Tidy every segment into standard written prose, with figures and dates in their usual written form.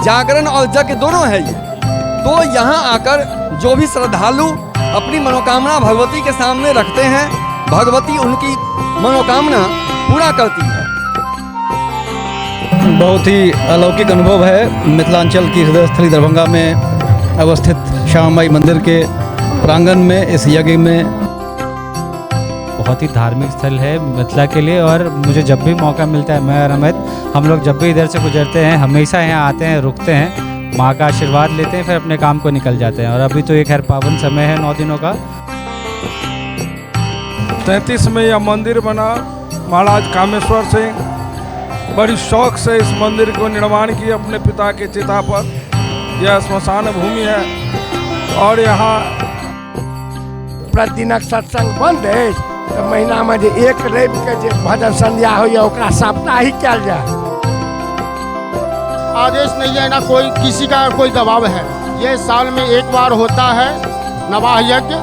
जागरण और यज्ञ दोनों है ये। तो यहाँ आकर जो भी श्रद्धालु अपनी मनोकामना भगवती के सामने रखते हैं, भगवती उनकी मनोकामना पूरा करती है। बहुत ही अलौकिक अनुभव है मिथिलांचल की हृदय स्थली दरभंगा में अवस्थित श्यामा माई मंदिर के प्रांगण में इस यज्ञ में। बहुत ही धार्मिक स्थल है मिथिला के लिए, और मुझे जब भी मौका मिलता है, मैं और अमित हम लोग जब भी इधर से गुजरते हैं हमेशा यहाँ आते हैं, रुकते हैं, माँ का आशीर्वाद लेते हैं, फिर अपने काम को निकल जाते हैं। और अभी तो एक खैर पावन समय है 9 दिनों का। 33 में यह मंदिर बना। महाराज कामेश्वर सिंह बड़ी शौक से इस मंदिर को निर्माण किए अपने पिता के चिता पर। यह स्मशान भूमि है और यहाँ प्रतिदिनक सत्संग बंद है तो महीना में जे एक रवि के जे भजन संध्या होइए ओकरा साप्ताहिक कयल जाए। आदेश नहीं है ना कोई किसी का कोई दबाव है। ये साल में एक बार होता है नवाह यज्ञ।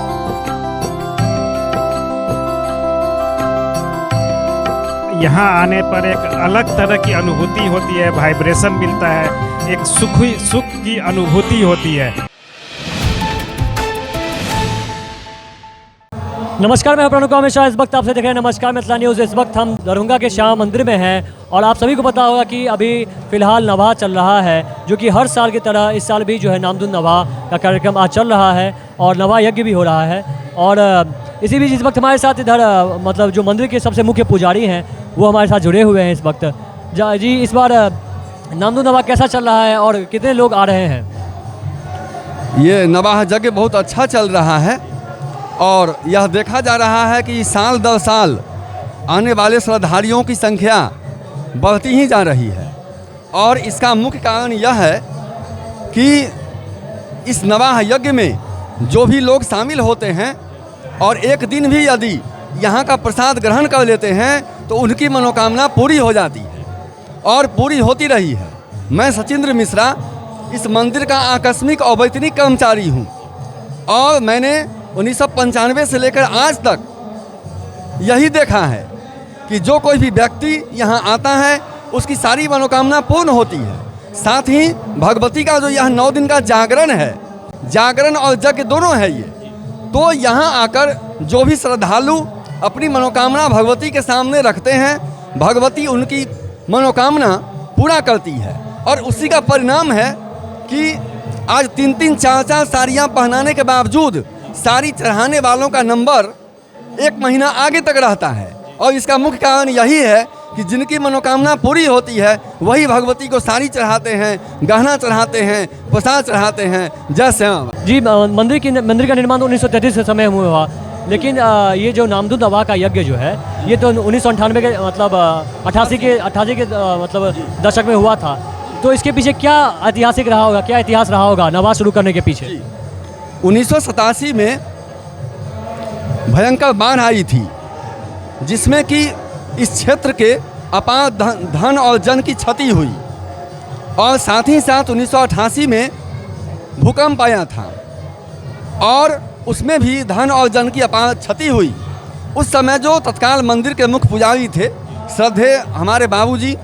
यहाँ आने पर एक अलग तरह की अनुभूति होती है, वाइब्रेशन मिलता है, एक सुख की अनुभूति होती है। नमस्कार, मैं प्रणव हमेशा इस वक्त आपसे देख रहे हैं नमस्कार मिथिला न्यूज़। इस वक्त हम दरभंगा के श्यामा मंदिर में हैं और आप सभी को पता होगा कि अभी फ़िलहाल नवाह चल रहा है, जो कि हर साल की तरह इस साल भी जो है नामधुन नवाह का कार्यक्रम आज चल रहा है और नवाह यज्ञ भी हो रहा है। और इसी बीच इस वक्त हमारे साथ इधर मतलब जो मंदिर के सबसे मुख्य पुजारी हैं वो हमारे साथ जुड़े हुए हैं इस वक्त। जी, इस बार नामधुन नवाह कैसा चल रहा है और कितने लोग आ रहे हैं? ये नवाह यज्ञ बहुत अच्छा चल रहा है और यह देखा जा रहा है कि साल दर साल आने वाले श्रद्धालुओं की संख्या बढ़ती ही जा रही है। और इसका मुख्य कारण यह है कि इस नवाह यज्ञ में जो भी लोग शामिल होते हैं और एक दिन भी यदि यहाँ का प्रसाद ग्रहण कर लेते हैं तो उनकी मनोकामना पूरी हो जाती है और पूरी होती रही है। मैं सचिंद्र मिश्रा इस मंदिर का आकस्मिक और वैतनिक कर्मचारी हूँ और मैंने 1995 से लेकर आज तक यही देखा है कि जो कोई भी व्यक्ति यहाँ आता है उसकी सारी मनोकामना पूर्ण होती है। साथ ही भगवती का जो यह 9 दिन का जागरण है, जागरण और यज्ञ दोनों है ये। तो यहाँ आकर जो भी श्रद्धालु अपनी मनोकामना भगवती के सामने रखते हैं, भगवती उनकी मनोकामना पूरा करती है। और उसी का परिणाम है कि आज 3-3, 4-4 साड़ियाँ पहनाने के बावजूद साड़ी चढ़ाने वालों का नंबर 1 महीना आगे तक रहता है। और इसका मुख्य कारण यही है कि जिनकी मनोकामना पूरी होती है वही भगवती को साड़ी चढ़ाते हैं, गहना चढ़ाते हैं, प्रसाद चढ़ाते हैं। जय श्याम जी, मंदिर का निर्माण तो 1933 के समय में हुआ, लेकिन ये जो नामधुन नवाह का यज्ञ जो है ये तो 1998 के मतलब 88 के मतलब दशक में हुआ था। तो इसके पीछे क्या ऐतिहासिक रहा होगा, क्या इतिहास रहा होगा नवाह शुरू करने के पीछे? 1987 में भयंकर बाढ़ आई थी जिसमें कि इस क्षेत्र के अपार धन और जन की क्षति हुई और साथ ही साथ 1988 में भूकंप आया था और उसमें भी धन और जन की अपार क्षति हुई। उस समय जो तत्काल मंदिर के मुख्य पुजारी थे श्रद्धेय हमारे बाबूजी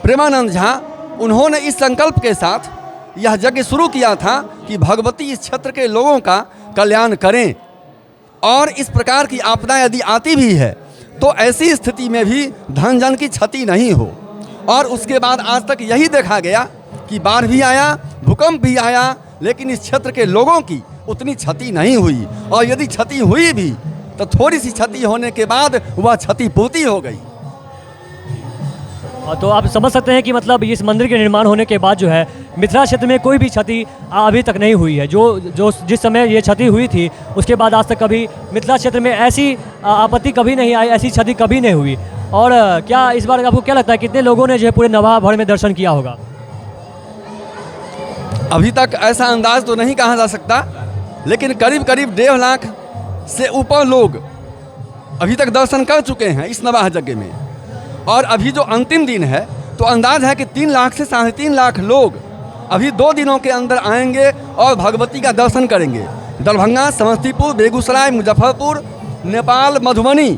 प्रेमानंद झा, उन्होंने इस संकल्प के साथ यह यज्ञ शुरू किया था कि भगवती इस क्षेत्र के लोगों का कल्याण करें और इस प्रकार की आपदा यदि आती भी है तो ऐसी स्थिति में भी धन जन की क्षति नहीं हो। और उसके बाद आज तक यही देखा गया कि बाढ़ भी आया, भूकंप भी आया, लेकिन इस क्षेत्र के लोगों की उतनी क्षति नहीं हुई और यदि क्षति हुई भी तो थोड़ी सी क्षति होने के बाद वह क्षतिपूर्ति हो गई। तो आप समझ सकते हैं कि मतलब इस मंदिर के निर्माण होने के बाद जो है मिथिला क्षेत्र में कोई भी क्षति अभी तक नहीं हुई है। जो जिस समय ये क्षति हुई थी उसके बाद आज तक कभी मिथिला क्षेत्र में ऐसी आपत्ति कभी नहीं आई, ऐसी क्षति कभी नहीं हुई। और क्या इस बार आपको क्या लगता है कितने लोगों ने जो है पूरे नवाह भर में दर्शन किया होगा? अभी तक ऐसा अंदाज तो नहीं कहा जा सकता, लेकिन करीब 1.5 लाख से ऊपर लोग अभी तक दर्शन कर चुके हैं इस नवाह यज्ञ में। और अभी जो अंतिम दिन है तो अंदाज है कि 3 लाख से 3.5 लाख लोग अभी 2 दिनों के अंदर आएंगे और भगवती का दर्शन करेंगे। दरभंगा, समस्तीपुर, बेगूसराय, मुजफ्फरपुर, नेपाल, मधुबनी,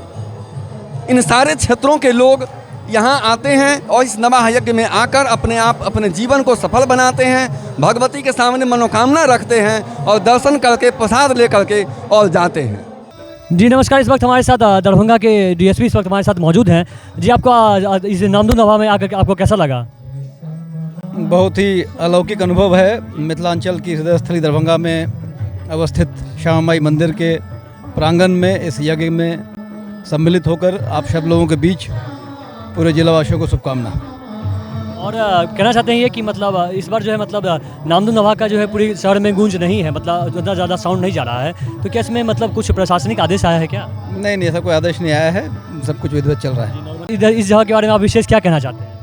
इन सारे क्षेत्रों के लोग यहाँ आते हैं और इस नवाह यज्ञ में आकर अपने जीवन को सफल बनाते हैं, भगवती के सामने मनोकामना रखते हैं और दर्शन करके प्रसाद लेकर के और जाते हैं। जी नमस्कार, इस वक्त हमारे साथ दरभंगा के डीएसपी इस वक्त हमारे साथ मौजूद हैं। जी आपको इस नामदू नवा में आकर आपको कैसा लगा? बहुत ही अलौकिक अनुभव है। मिथिलांचल की हृदय स्थली दरभंगा में अवस्थित श्यामा माई मंदिर के प्रांगण में इस यज्ञ में सम्मिलित होकर आप सब लोगों के बीच पूरे जिलावासियों को शुभकामना। और कहना चाहते हैं ये कि मतलब इस बार जो है मतलब नामदू नवा का जो है पूरी शहर में गूंज नहीं है, मतलब उतना ज़्यादा साउंड नहीं जा रहा है, तो क्या इसमें मतलब कुछ प्रशासनिक आदेश आया है क्या? नहीं, ऐसा कोई आदेश नहीं आया है, सब कुछ विधिवत चल रहा है। इधर इस जगह के बारे में आप विशेष क्या कहना चाहते हैं?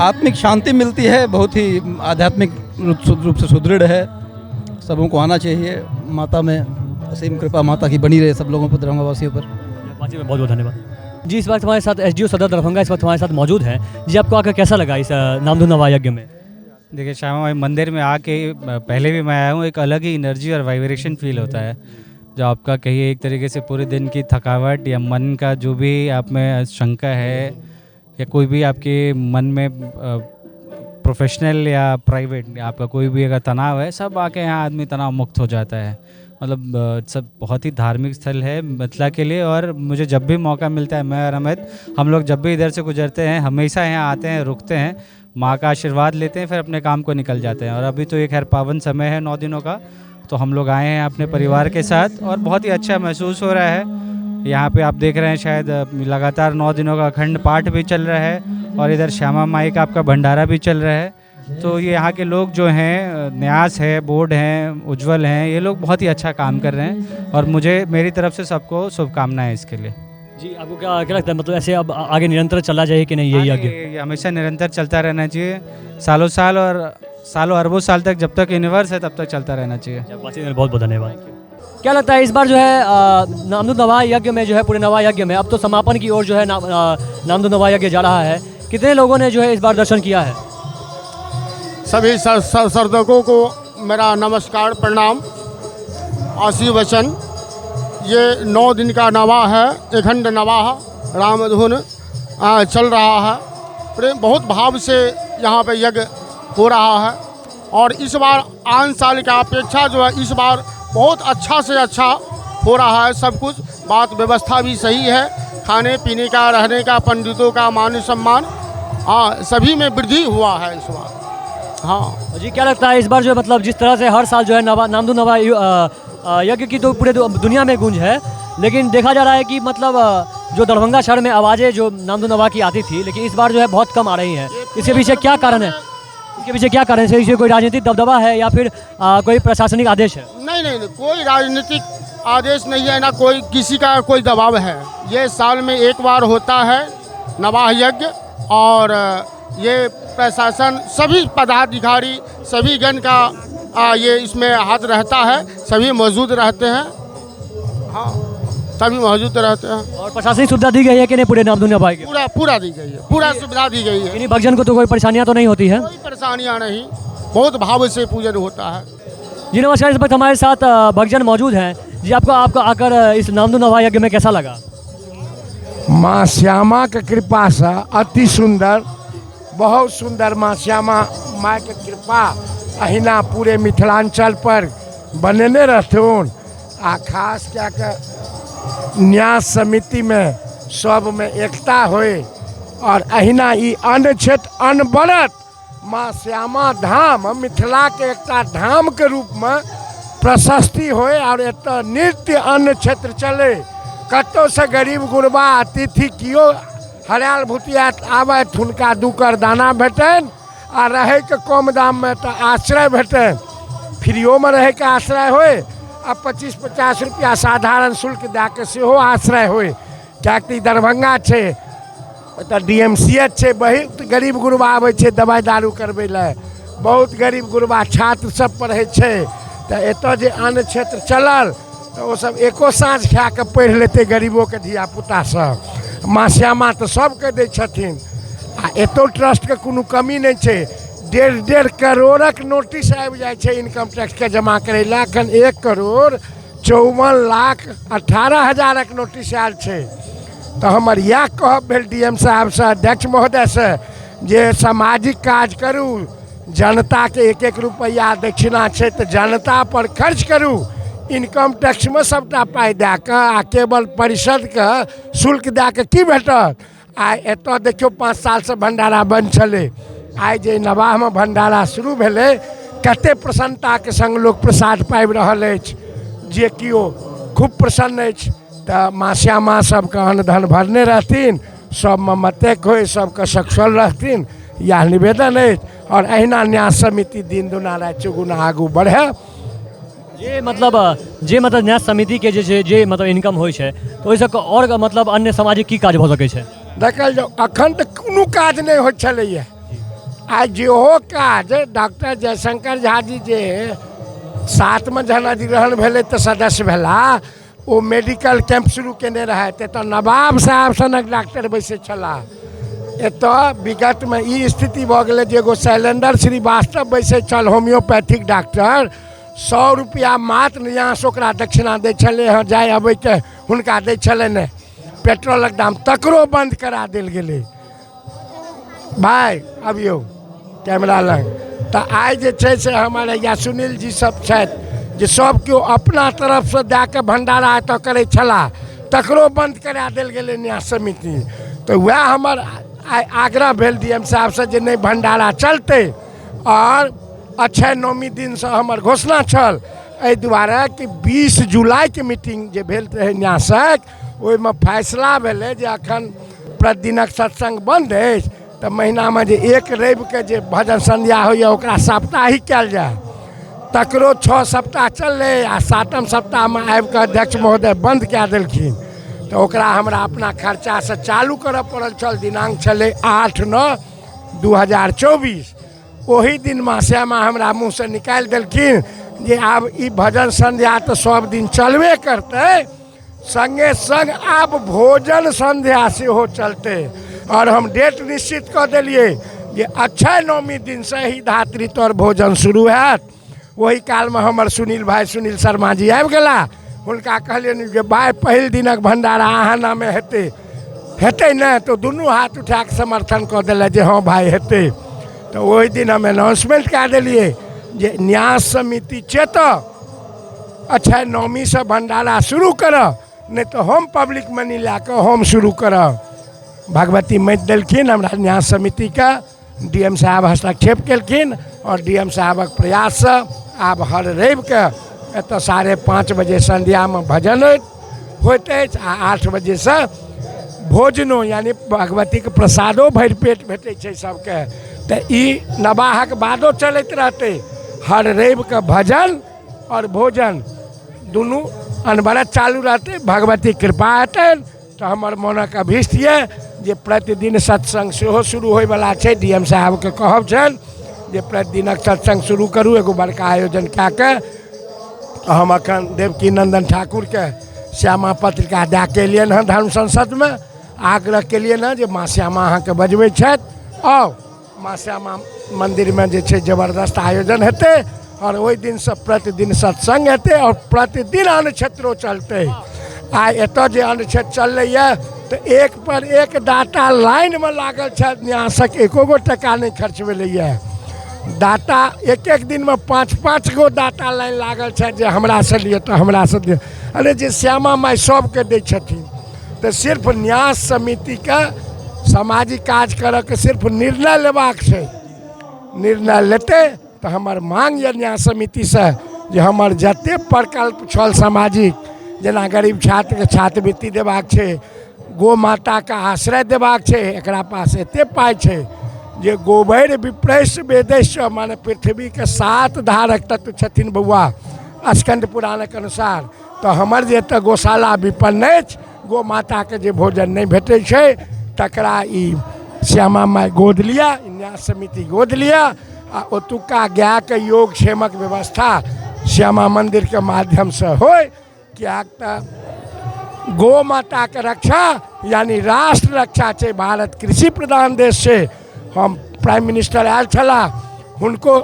आत्मिक शांति मिलती है, बहुत ही आध्यात्मिक रूप से सुदृढ़ है, सबों को आना चाहिए। माता में असीम कृपा माता की बनी रहे सब लोगों पर, दरभंगा वासियों पर। बहुत बहुत धन्यवाद जी। इस वक्त हमारे साथ एसडीओ सदर दरभंगा इस वक्त हमारे साथ मौजूद हैं। जी आपको आकर कैसा लगा इस नामदू नवा यज्ञ में? देखिए, श्यामा माई मंदिर में आके पहले भी मैं आया हूँ, एक अलग ही एनर्जी और वाइब्रेशन फील होता है, जो आपका कहिए एक तरीके से पूरे दिन की थकावट या मन का जो भी आप में शंका है या कोई भी आपके मन में प्रोफेशनल या प्राइवेट आपका कोई भी अगर तनाव है, सब आके यहाँ आदमी तनाव मुक्त हो जाता है। मतलब सब बहुत ही धार्मिक स्थल है मिथिला के लिए, और मुझे जब भी मौका मिलता है, मैं और अमित हम लोग जब भी इधर से गुजरते हैं हमेशा यहाँ आते हैं, रुकते हैं, माँ का आशीर्वाद लेते हैं, फिर अपने काम को निकल जाते हैं। और अभी तो एक खैर पावन समय है 9 दिनों का, तो हम लोग आए हैं अपने परिवार के साथ और बहुत ही अच्छा महसूस हो रहा है। यहाँ पे आप देख रहे हैं शायद लगातार 9 दिनों का अखंड पाठ भी चल रहा है और इधर श्यामा माई का आपका भंडारा भी चल रहा है। तो ये यहाँ के लोग जो हैं, न्यास है, बोर्ड हैं, उज्जवल हैं, ये लोग बहुत ही अच्छा काम कर रहे हैं और मेरी तरफ से सबको शुभकामनाएं इसके लिए। जी आपको क्या लगता है, मतलब ऐसे अब आगे निरंतर चलना चाहिए कि नहीं? यही आगे ये हमेशा निरंतर चलता रहना चाहिए, सालों साल और सालों अरबों साल तक, जब तक यूनिवर्स है तब तक चलता रहना चाहिए। बहुत बहुत धन्यवाद। क्या लगता है इस बार जो है नामदू नवा यज्ञ में जो है, पूरे नवा यज्ञ में अब तो समापन की ओर जो है नामदू नवा यज्ञ जा रहा है, कितने लोगों ने जो है इस बार दर्शन किया है? सभी सर्दकों को मेरा नमस्कार, प्रणाम, आशीर्वचन। ये 9 दिन का नवा है, अखंड नवाह रामधुन चल रहा है। प्रेम बहुत भाव से यहाँ पे यज्ञ हो रहा है और इस बार आन साल की अपेक्षा जो है इस बार बहुत अच्छा से अच्छा हो रहा है। सब कुछ बात व्यवस्था भी सही है, खाने पीने का, रहने का, पंडितों का मान सम्मान, सभी में वृद्धि हुआ है इस बार। हाँ जी, क्या लगता है इस बार जो मतलब जिस तरह से हर साल जो है नामदू नवा यज्ञ की तो पूरे दुनिया में गूंज है, लेकिन देखा जा रहा है कि मतलब जो दरभंगा शहर में आवाज़ें जो नामदू नवा की आती थी, लेकिन इस बार जो है बहुत कम आ रही हैं। इसके पीछे क्या कारण है? इसके कोई राजनीतिक दबदबा है या फिर कोई प्रशासनिक आदेश है? नहीं, कोई राजनीतिक आदेश नहीं है, ना कोई किसी का कोई दबाव है। ये साल में एक बार होता है नवाह यज्ञ और ये प्रशासन सभी पदाधिकारी सभी गण का ये इसमें हाथ रहता है, सभी मौजूद रहते हैं। हाँ, सभी मौजूद रहते हैं। और प्रशासनिक सुविधा दी गई है कि नहीं पूरे नामदू नवा की? पूरा दी गई है, पूरा सुविधा दी गई है। यानी भक्तजन को तो कोई परेशानियां तो नहीं होती है? कोई परेशानियां नहीं, बहुत भाव से पूजन होता है। जी नमस्कार, इस वक्त हमारे साथ भक्तजन मौजूद हैं। जी आपको आकर इस नामदू नवा यज्ञ में कैसा लगा? माँ श्यामा के कृपा से अति सुंदर, बहुत सुंदर। माँ श्यामा माँ के कृपा अहिना पूरे मिथिलांचल पर बनेने रहथुन। आ खास क्या के न्यास समिति में सब में एकता होए और अहिना ई अन्न क्षेत्र अनवरत माँ श्यामा धाम मिथिला के एकटा धाम के रूप में प्रशस्ति होए और एतऽ नित्य अन्न क्षेत्र चले। कतौ से गरीब गुरबा अतिथि कियो हरायल भुतियात आबैत हुनका 2 कर दाना भेटनि आ रहे के कम दाम में तो आश्रय भेटनि, फ्रीओ में रहे के आश्रय होए आ 25-50 रुपया साधारण शुल्क दे के सेहो आश्रय होए। किएकि दरभंगा छै, एतऽ DMCH छै, बहुत गरीब गुरबा आबै छै दवाइ दारू करबै लए, बहुत गरीब गुरबा छात्र सब पढ़ै छै। तऽ एतऽ जे अन्न क्षेत्र चलल तऽ ओ सब एको साँझ खा के पढ़ि लेतै गरीबोके धियापुता सब। माँ श्यामा तऽ सबके दै छथिन आ एतौ ट्रस्टके कोनो कमी नहि छै। 1.5 करोड़क नोटिस आबि जाइ छै इनकम टैक्सके जमा करै लए। एखन 1 करोड़ 54 लाख 18 हजारक नोटिस आयल छै। तो हमर यह कहब भेल डीएम साहब से, अध्यक्ष महोदय से, जे सामाजिक काज करू, जनता के 1-1 रुपैया दक्षिणा छै तऽ जनता पर खर्च करू, इनकम टैक्स में सबटा पाई दे के आ केवल परिषद के शुल्क दे के की भेटत। आइ एतऽ देखियौ 5 साल से भंडारा बंद छलै, आइ जे नवाह में भंडारा शुरू भेलै कते प्रसन्नता के संग लोक प्रसाद पाबि रहल अछि, जे किओ खूब प्रसन्न अछि। तऽ माँ श्यामा सबके अन्न धन भरने रहथिन, सबमे मतेक होय, सबके सकुशल रहथिन, यह निवेदन अछि। और अहिना न्यास समिति दिन दुना राति चौगुना आगू बढ़े। जे मतलब न्यास समिति के जे मतलब इनकम होइ छै तऽ ओहिसँ और मतलब अन्य सामाजिक की काज भऽ सकै छै? देखल जाओ अखन तऽ कोनो काज नहीं हो छलैया। आज जेहो काज डॉक्टर जयशंकर झा जी जे 7 में जहन अधिग्रहण भेलै तऽ सदस्य भेला, ओ मेडिकल कैंप शुरू केने रहथि, एतऽ नवाब साहब सनक डॉक्टर बैसे छलाह। एतऽ विगत में ई स्थिति भऽ गेलै जे एगो शैलेंद्र श्रीवास्तव बैसे छल होम्योपैथिक डॉक्टर, 100 रुपया मात्र न्यास ओकरा दक्षिणा दै छलै हँ, जाय अबै के हुनका दै छलनि। पेट्रोलक दाम तकरो बंद करा देल गेलै। भाई अबियौ कैमरा लग। तऽ आइ जे छै से हमारे या सुनील जी सब छथि जे सब केओ अपना तरफ से दे के भंडारा एतऽ करै छलाह, तकरो बंद करा देल गेलै न्यास समिति। तऽ वएह हमर आग्रह भेल डीएम साहब से जे नहीं भंडारा चलते। और अक्षय नवमी दिन से हमर घोषणा छल एहि दुआरे कि 20 जुलाई के मीटिंग जे भेल रहे न्यासक, ओहिमे फैसला भेलै जे अखन प्रतिदिनक सत्संग बंद अछि, तऽ महीना में जे 1 रवि के जे भजन संध्या होइया ओकरा साप्ताहिक कयल जाय। तकरो 6 सप्ताह चललै आ 7म सप्ताह में आबि कऽ अध्यक्ष महोदय बंद कए देलखिन। तऽ ओकरा हमरा अपना खर्चा से चालू करऽ पड़ल छल। दिनांक छलै 8/9/2024। ओही दिन माँ श्यामा हमरा मुँह से निकालि देलखिन जे आब ई भजन संध्या तऽ सब दिन चलबे करतै, संगे संग आब भोजन संध्या सेहो चलते। और हम डेट निश्चित कऽ देलिए जे अक्षय नवमी दिन से ही धात्री तौर भोजन शुरू हैत। वही काल में हमर सुनील भाई सुनील शर्मा जी आबि गेला, हुनका कहलियनि जे भाई पहिल दिनक भंडारा अहाँ नामे हेतै ने, तो दुनू हाथ उठा के समर्थन कऽ देले जे हाँ भाई हेतै। तो वही दिन हम अनाउंसमेंट कऽ देलिए जे न्यास समिति चेतऽ, अक्षय नवमी से भंडारा शुरू करऽ, नहीं तो हम पब्लिक मनी ला के हम शुरू करब। भगवती मत देलखिन हमरा न्यास समिति का, डीएम साहब हस्तक्षेप केलखिन और डीएम साहबक प्रयास से आब हर रवि के एतऽ 5:30 बजे संध्या में भजन होइत अछि आ 8 बजे से भोजनो यानी भगवती के प्रसादो भरि पेट भेटै छै सबके। तऽ ई नवाहक बादो चलैत रहतै, हर रवि के भजन और भोजन दुनू अनवरत चालू रहतै। भगवती कृपा हेतनि तऽ हमर मोनक अभीष्ट ये जे प्रतिदिन सत्संग सेहो शुरू होयवला छै। डीएम साहब के कहब छनि जे प्रतिदिनक सत्संग शुरू करू, एगो बड़का आयोजन कए के। हम अखन देवकी नंदन ठाकुर के श्यामा पत्रिका दए के एलियनि हँ धर्म संसद में, आग्रह केलियनि हँ जे माँ श्यामा अहाँके बजबै छथि, आउ माँ श्यामा मंदिर में जे छै जबरदस्त आयोजन हेतै और ओहि दिन से प्रतिदिन सत्संग हेतै और प्रतिदिन अन्न क्षेत्रो चलतै। आइ एतऽ जे अन्न क्षेत्र चललैए तऽ 1 पर 1 डाटा लाइन में लागल छथि, न्यासक 1 टका नहीं खर्च भेलैए। डाटा एक दिन में 5-5 गो डाटा लाइन लागल छै जे हमरा से लिए तो हमरा से दियौ। अरे जे श्यामा माई सबके दै छथिन, तो सिर्फ न्यास समिति के सामाजिक काज करऽ के सिर्फ निर्णय लेबाक छै। निर्णय लेते तो हमर मांग यऽ न्यास समिति से जे हमर जते प्रकल्प छल सामाजिक, जेना गरीब छात्र के छात्रवृत्ति देबाक छै, गो माता के आश्रय देबाक छै, एकरा पास एते पाइ छै जे गोबर विप्रैश्य वेदैश्य माने पृथ्वी के 7 धारक तत्व छथिन बउआ स्कंद पुराणक अनुसार। तो हमर जे एतऽ गौशाला विपन्न अछि, गो माता के जे भोजन नहीं भेटै छै तकरा ई श्यामा माई गोद लिया, न्यास समिति गोद लिया आ ओतुका गाय के योग क्षेमक व्यवस्था श्यामा मंदिर के माध्यम से होय। कियाक तऽ गो माता के रक्षा यानी राष्ट्र रक्षा छै। भारत कृषि प्रधान देश छै। हम प्राइम मिनिस्टर आयल छला, हुनको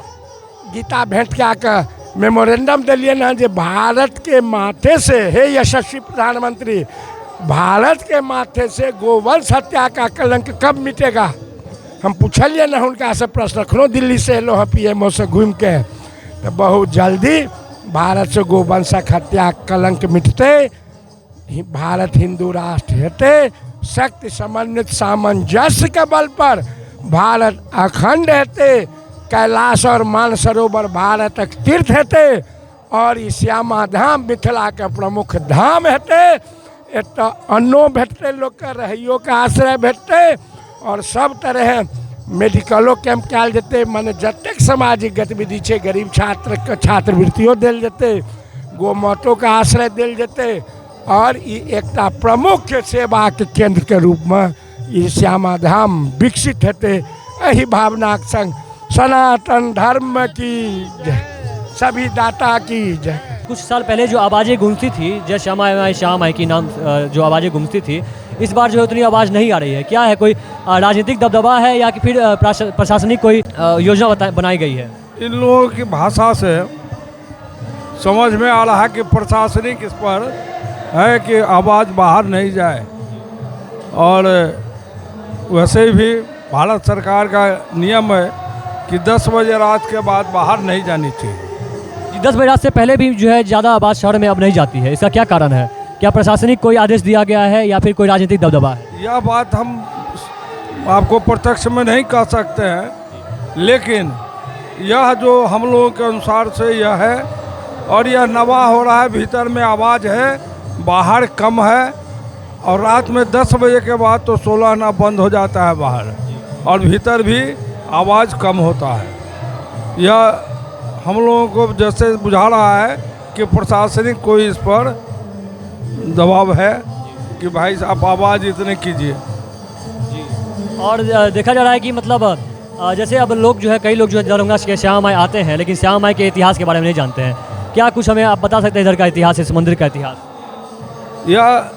गीता भेंट कए के मेमोरेंडम दिलियन हँ जे भारत के माथे से हे यशस्वी प्रधानमंत्री भारत के माथे से गोवंश हत्या का कलंक कब मिटेगा? हम पूछलिए ना उनका से प्रश्न, रखलो दिल्ली से लो PMO से घूम के, तो बहुत जल्दी भारत से गोवंशक हत्या कलंक मिटते, भारत हिंदू राष्ट्र हेते, शक्ति समन्वित सामंजस्य के बल पर भारत अखंड हेते, कैलाश और मानसरोवर भारत तीर्थ हेते, और ई श्यामा धाम मिथिला के प्रमुख धाम हेते। एत अन्नो भेटते, लोग के रहियो के आश्रय भेटते, और सब तरह मेडिकलो कैंप कल जेते, माने जतेक सामाजिक गतिविधि है, गरीब छात्र के छात्रवृत्तियों दिल जेते, गोमातो का आश्रय दिल जेते, और ई एकटा प्रमुख सेवा के केंद्र के रूप में ई श्यामा धाम विकसित हेते। यही भावना के संग सनातन धर्म की जय, सभी दाता की जय। कुछ साल पहले जो आवाज़ें गूंजती थी, जय श्यामा माई श्याम माई की नाम जो आवाज़ें गूंजती थी, इस बार जो है उतनी आवाज़ नहीं आ रही है। क्या है, कोई राजनीतिक दबदबा है या कि फिर प्रशासनिक कोई योजना बनाई गई है? इन लोगों की भाषा से समझ में आ रहा है कि प्रशासनिक इस पर है कि आवाज़ बाहर नहीं जाए, और वैसे भी भारत सरकार का नियम है कि 10 बजे रात के बाद बाहर नहीं जानी चाहिए। 10 बजे रात से पहले भी जो है ज़्यादा आवाज़ शहर में अब नहीं जाती है, इसका क्या कारण है? क्या प्रशासनिक कोई आदेश दिया गया है या फिर कोई राजनीतिक दबदबा है? यह बात हम आपको प्रत्यक्ष में नहीं कह सकते हैं, लेकिन यह जो हम लोगों के अनुसार से यह है, और यह नवा हो रहा है, भीतर में आवाज़ है, बाहर कम है, और रात में 10 बजे के बाद तो 16 आना बंद हो जाता है बाहर, और भीतर भी आवाज़ कम होता है। यह हम लोगों को जैसे बुझा रहा है कि प्रशासनिक कोई इस पर दबाव है कि भाई आप आवाज़ इतने कीजिए। और देखा जा रहा है कि मतलब जैसे अब लोग जो है, कई लोग जो है दरभंगा के श्यामा माई आते हैं, लेकिन श्यामा माई के इतिहास के बारे में नहीं जानते हैं। क्या कुछ हमें आप बता सकते हैं इधर का इतिहास, इस मंदिर का इतिहास? यह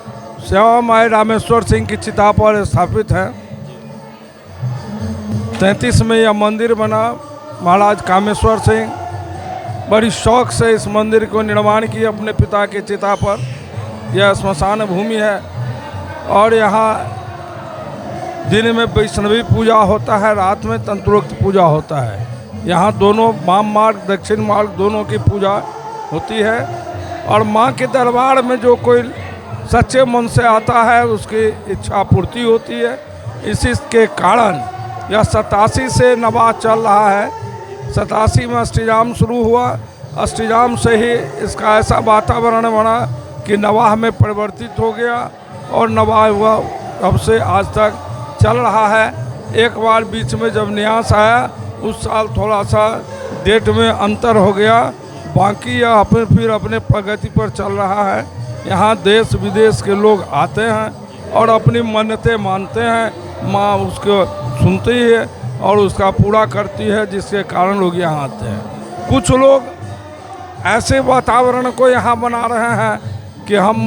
श्यामा माई रामेश्वर सिंह की चिता पर स्थापित है। 33 में यह मंदिर बना। महाराज कामेश्वर सिंह बड़ी शौक से इस मंदिर को निर्माण किया अपने पिता के चिता पर। यह श्मशान भूमि है, और यहाँ दिन में वैष्णवी पूजा होता है, रात में तंत्रोक्त पूजा होता है। यहाँ दोनों वाम मार्ग दक्षिण मार्ग दोनों की पूजा होती है, और माँ के दरबार में जो कोई सच्चे मन से आता है उसकी इच्छा पूर्ति होती है। इसी के कारण यह 87 से नवाह चल रहा है। 87 में अष्टजाम शुरू हुआ। अष्टजाम से ही इसका ऐसा वातावरण बना कि नवाह में परिवर्तित हो गया, और नवाह हुआ तब से आज तक चल रहा है। एक बार बीच में जब न्यास आया, उस साल थोड़ा सा डेट में अंतर हो गया, बाकी यह फिर अपने प्रगति पर चल रहा है। यहाँ देश विदेश के लोग आते हैं और अपनी मन्नतें मानते हैं। माँ उसको सुनती है और उसका पूरा करती है, जिसके कारण लोग यहाँ आते हैं। कुछ लोग ऐसे वातावरण को यहाँ बना रहे हैं कि हम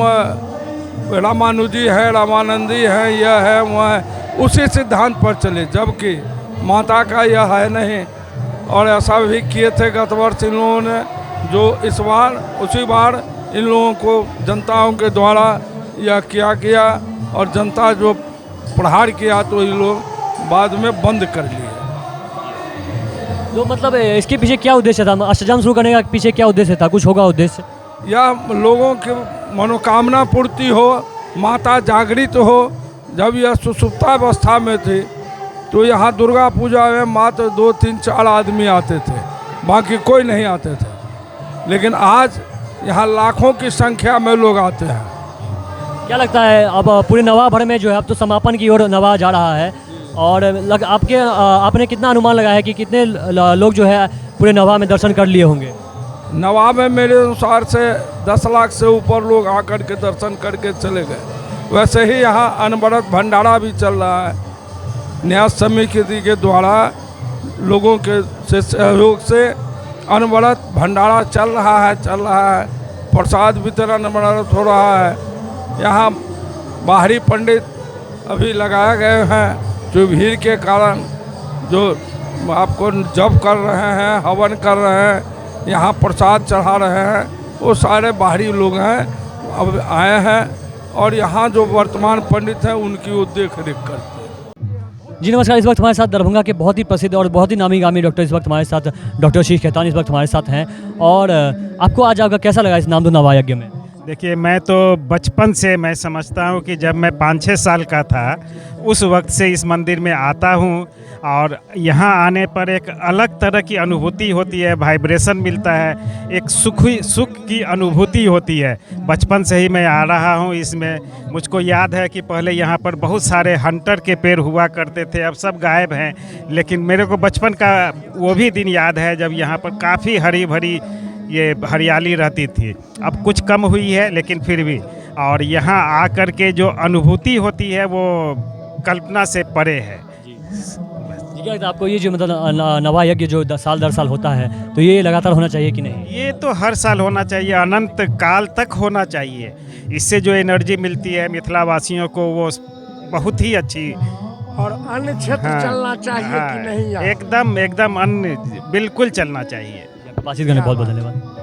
रामानुजी हैं, रामानंदी हैं, यह है वह है, उसी सिद्धांत पर चले, जबकि माता का यह है नहीं। और ऐसा भी किए थे गत वर्ष इन लोगों ने, जो इस बार उसी बार इन लोगों को जनताओं के द्वारा यह किया, और जनता जो प्रहार किया तो इन लोग बाद में बंद कर लिए। तो मतलब इसके पीछे क्या उद्देश्य था? अष्टजाम शुरू करने का पीछे क्या उद्देश्य था? कुछ होगा उद्देश्य? या लोगों की मनोकामना पूर्ति हो, माता जागृत हो। जब यह सुसुप्तावस्था में थी तो यहाँ दुर्गा पूजा में मात्र 2, 3, 4 आदमी आते थे, बाकी कोई नहीं आते थे। लेकिन आज यहाँ लाखों की संख्या में लोग आते हैं। क्या लगता है अब पूरे नवाह भर में जो है अब तो समापन की ओर नवाह जा रहा है, और आपने कितना अनुमान लगाया है कि कितने लोग जो है पूरे नवाह में दर्शन कर लिए होंगे? नवाह में मेरे अनुसार से 10 लाख से ऊपर लोग आकर के दर्शन करके चले गए। वैसे ही यहाँ अनवरत भंडारा भी चल रहा है। न्यास समिति के द्वारा लोगों के सहयोग से अनवरत भंडारा चल रहा है। प्रसाद वितरण अनवरत हो रहा है। यहाँ बाहरी पंडित अभी लगाए गए हैं, जो भीड़ के कारण जो आपको जप कर रहे हैं, हवन कर रहे हैं, यहाँ प्रसाद चढ़ा रहे हैं, वो सारे बाहरी लोग हैं। अब आए हैं और यहाँ जो वर्तमान पंडित हैं उनकी वो देख रेख करते हैं। जी नमस्कार, इस वक्त हमारे साथ दरभंगा के बहुत ही प्रसिद्ध और बहुत ही नामी गामी डॉक्टर इस वक्त हमारे साथ डॉक्टर शीश खेतान इस वक्त हमारे साथ हैं। और आपको आज आपका कैसा लगा इस नामधुन नवा यज्ञ में? देखिए, मैं तो बचपन से मैं समझता हूँ कि जब मैं 5-6 साल का था उस वक्त से इस मंदिर में आता हूँ और यहाँ आने पर एक अलग तरह की अनुभूति होती है, वाइब्रेशन मिलता है, एक सुख की अनुभूति होती है। बचपन से ही मैं आ रहा हूँ इसमें। मुझको याद है कि पहले यहाँ पर बहुत सारे हंटर के पेड़ हुआ करते थे, अब सब गायब हैं, लेकिन मेरे को बचपन का वो भी दिन याद है जब यहाँ पर काफ़ी हरी भरी ये हरियाली रहती थी। अब कुछ कम हुई है लेकिन फिर भी, और यहाँ आकर के जो अनुभूति होती है वो कल्पना से परे है। जी क्या लगता है आपको, ये जो मतलब नवा यज्ञ जो साल दर साल होता है, तो ये लगातार होना चाहिए कि नहीं? ये तो हर साल होना चाहिए, अनंत काल तक होना चाहिए। इससे जो एनर्जी मिलती है मिथिला वासियों को वो बहुत ही अच्छी। और अन्य क्षेत्र चलना चाहिए कि नहीं यार? एकदम अन्य बिल्कुल चलना चाहिए। बातचीत करने बहुत बहुत धन्यवाद।